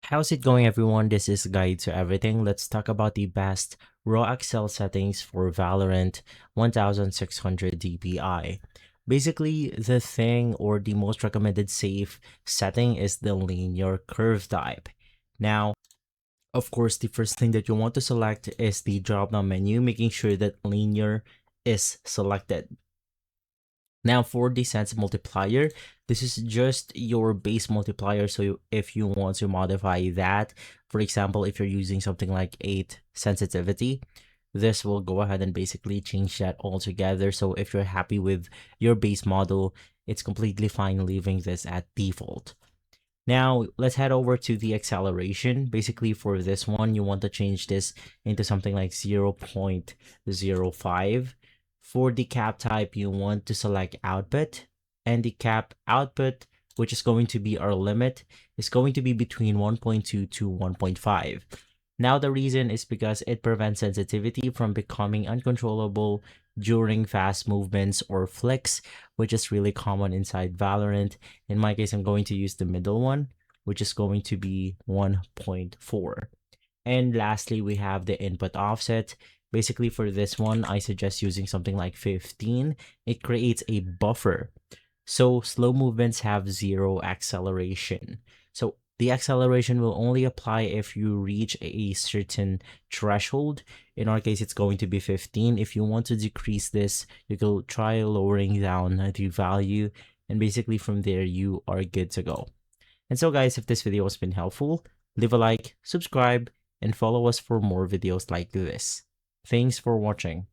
How's it going, everyone? This is Guide to Everything. Let's talk about the best raw Accel settings for Valorant 1600 DPI. Basically, the thing or the most recommended safe setting is the linear curve type. Now, of course, the first thing that you want to select is the drop-down menu, making sure that linear is selected. Now for the sense multiplier, this is just your base multiplier. So if you want to modify that, for example, if you're using something like 8 sensitivity, this will go ahead and basically change that altogether. So if you're happy with your base model, it's completely fine leaving this at default. Now let's head over to the acceleration. Basically for this one, you want to change this into something like 0.05. For the cap type, you want to select output, and the cap output, which is going to be our limit, is going to be between 1.2 to 1.5. Now the reason is because it prevents sensitivity from becoming uncontrollable during fast movements or flicks, which is really common inside Valorant. In my case, I'm going to use the middle one, which is going to be 1.4. And lastly, we have the input offset. Basically, for this one, I suggest using something like 15. It creates a buffer. So slow movements have zero acceleration. So the acceleration will only apply if you reach a certain threshold. In our case, it's going to be 15. If you want to decrease this, you can try lowering down the value. And basically from there, you are good to go. And so guys, if this video has been helpful, leave a like, subscribe, and follow us for more videos like this. Thanks for watching.